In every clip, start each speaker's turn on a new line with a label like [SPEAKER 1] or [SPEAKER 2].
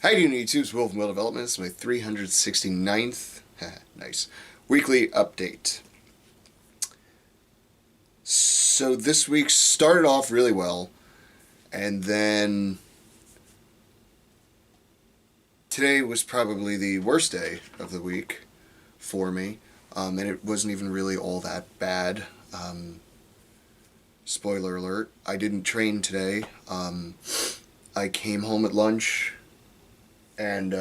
[SPEAKER 1] How you doing, YouTube's Will from Will Development. It's my 369th, nice, weekly update. So this week started off really well, and then today was probably the worst day of the week for me, and it wasn't even really all that bad. Spoiler alert, I didn't train today. I came home at lunch and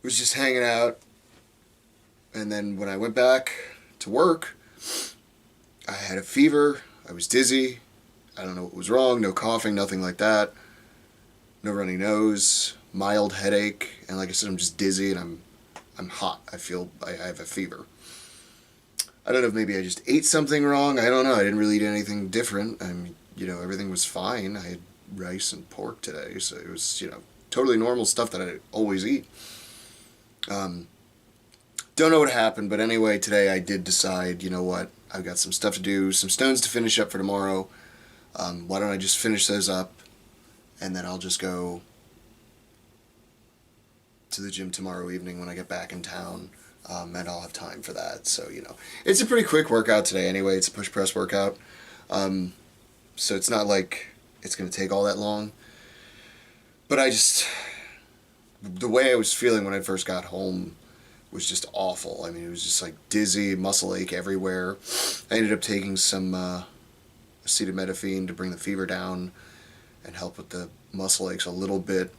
[SPEAKER 1] was just hanging out, and then when I went back to work, I had a fever, I was dizzy, I don't know what was wrong, no coughing, nothing like that, no runny nose, mild headache, and like I said, I'm just dizzy and I'm hot. I have a fever. I don't know if maybe I just ate something wrong, I don't know, I didn't really eat anything different. I mean, everything was fine. I had rice and pork today, so it was, totally normal stuff that I always eat. Don't know what happened, but anyway, today I did decide, you know what, I've got some stuff to do, some stones to finish up for tomorrow. Why don't I just finish those up, and then I'll just go to the gym tomorrow evening when I get back in town, and I'll have time for that. So, it's a pretty quick workout today anyway. It's a push press workout. So it's not like it's going to take all that long. But the way I was feeling when I first got home was just awful. I mean, it was just like dizzy, muscle ache everywhere. I ended up taking some acetaminophen to bring the fever down and help with the muscle aches a little bit.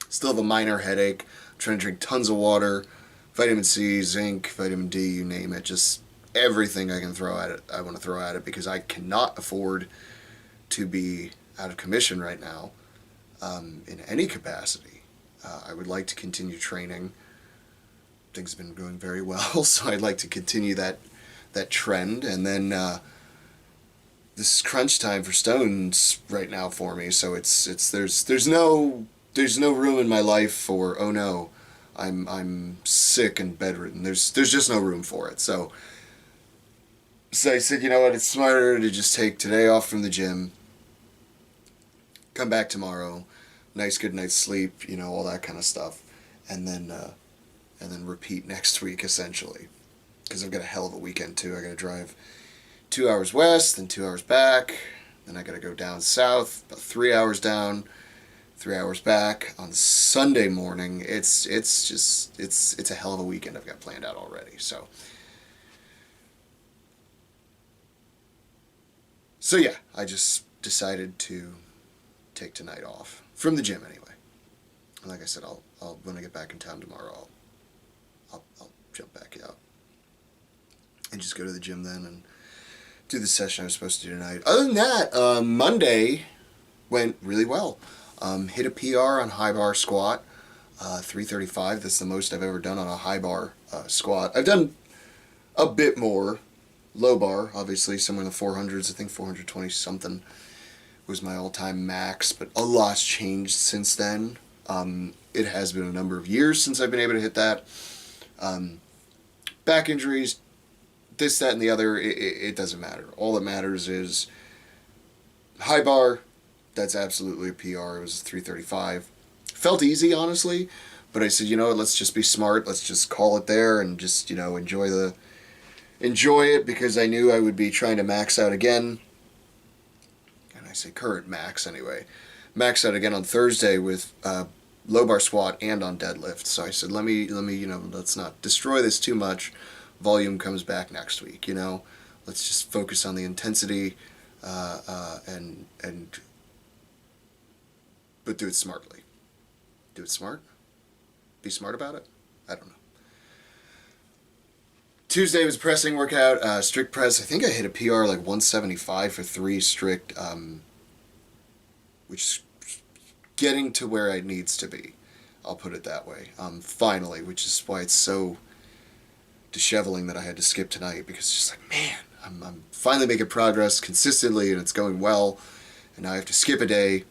[SPEAKER 1] Still have a minor headache. I'm trying to drink tons of water, vitamin C, zinc, vitamin D, you name it. Just everything I can throw at it, I want to throw at it, because I cannot afford to be out of commission right now in any capacity. I would like to continue training. Things have been going very well, so I'd like to continue that trend. And then this is crunch time for stones right now for me. So there's no room in my life for, oh no, I'm sick and bedridden. There's just no room for it. So I said, you know what, it's smarter to just take today off from the gym, come back tomorrow, nice good night's sleep, all that kind of stuff, and then repeat next week, essentially, because I've got a hell of a weekend too. I got to drive 2 hours west, then 2 hours back, then I got to go down south, about 3 hours down, 3 hours back on Sunday morning. It's a hell of a weekend I've got planned out already. So yeah, I just decided to take tonight off from the gym anyway. And like I said, I'll when I get back in town tomorrow, I'll jump back out and just go to the gym then and do the session I was supposed to do tonight. Other than that, Monday went really well. Hit a PR on high bar squat, 335. That's the most I've ever done on a high bar squat. I've done a bit more low bar, obviously, somewhere in the 400s. I think 420 something was my all-time max, but a lot's changed since then. It has been a number of years since I've been able to hit that. Back injuries, this, that, and the other, it doesn't matter. All that matters is high bar. That's absolutely a PR. It was 335. Felt easy, honestly, but I said, you know what, let's just be smart. Let's just call it there and just, enjoy it, because I knew I would be trying to max out again. And I say current max anyway. Max out again on Thursday with low bar squat and on deadlift. So I said, let me, let's not destroy this too much. Volume comes back next week, Let's just focus on the intensity but do it smartly. Do it smart. Be smart about it. I don't know. Tuesday was a pressing workout, strict press. I think I hit a PR like 175 for 3 strict, which is getting to where it needs to be. I'll put it that way. Finally, which is why it's so disheveling that I had to skip tonight, because it's just like, man, I'm finally making progress consistently and it's going well, and now I have to skip a day.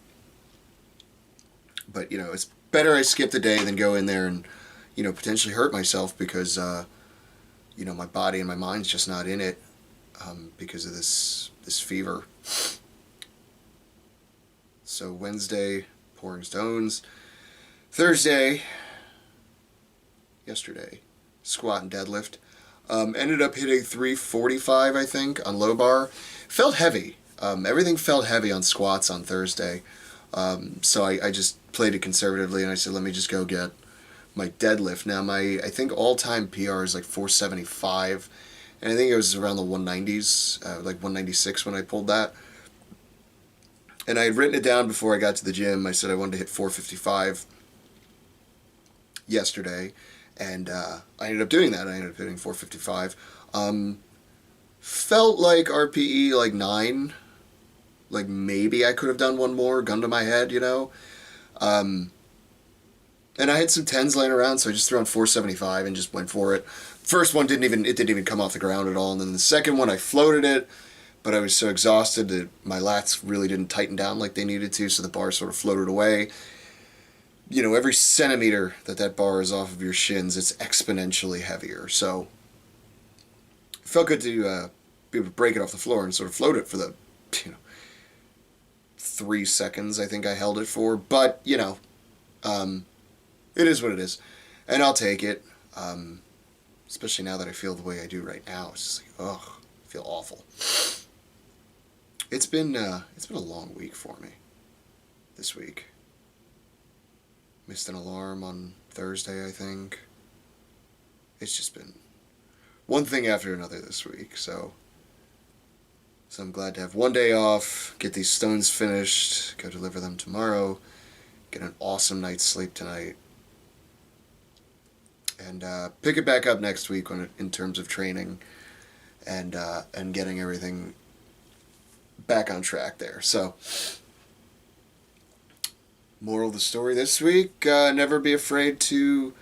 [SPEAKER 1] But, it's better I skip the day than go in there and, potentially hurt myself, because my body and my mind's just not in it because of this fever. So Wednesday, pouring stones. Thursday, yesterday, squat and deadlift. Ended up hitting 345, I think, on low bar. Felt heavy. Everything felt heavy on squats on Thursday. So I just played it conservatively, and I said, let me just go get my deadlift. Now, I think all-time PR is like 475, and I think it was around the 190s, like 196 when I pulled that. And I had written it down before I got to the gym. I said I wanted to hit 455 yesterday, and I ended up doing that. I ended up hitting 455. Felt like RPE like 9. Like maybe I could have done one more, gun to my head, you know. And I had some 10s laying around, so I just threw on 475 and just went for it. First one didn't even come off the ground at all, and then the second one I floated it, but I was so exhausted that my lats really didn't tighten down like they needed to, so the bar sort of floated away. You know, every centimeter that bar is off of your shins, it's exponentially heavier. So it felt good to be able to break it off the floor and sort of float it for the, 3 seconds I think I held it for. But, it is what it is. And I'll take it. Especially now that I feel the way I do right now. It's just like, ugh, I feel awful. It's been a long week for me this week. Missed an alarm on Thursday, I think. It's just been one thing after another this week, so I'm glad to have one day off, get these stones finished, go deliver them tomorrow, get an awesome night's sleep tonight, and pick it back up next week in terms of training and getting everything back on track there. So, moral of the story this week, never be afraid to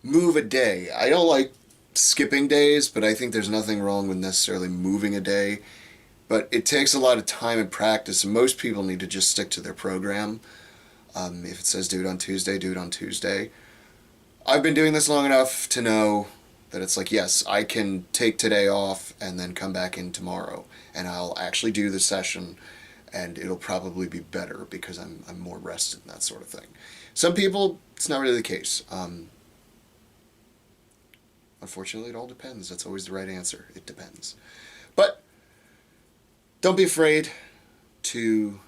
[SPEAKER 1] move a day. I don't like skipping days, but I think there's nothing wrong with necessarily moving a day. But it takes a lot of time and practice, and most people need to just stick to their program. If it says do it on Tuesday, do it on Tuesday. I've been doing this long enough to know that it's like, yes, I can take today off and then come back in tomorrow, and I'll actually do the session, and it'll probably be better because I'm more rested and that sort of thing. Some people, it's not really the case. Unfortunately, it all depends. That's always the right answer. It depends. But don't be afraid to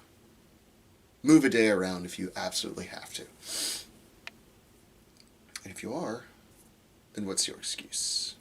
[SPEAKER 1] move a day around if you absolutely have to. And if you are, then what's your excuse?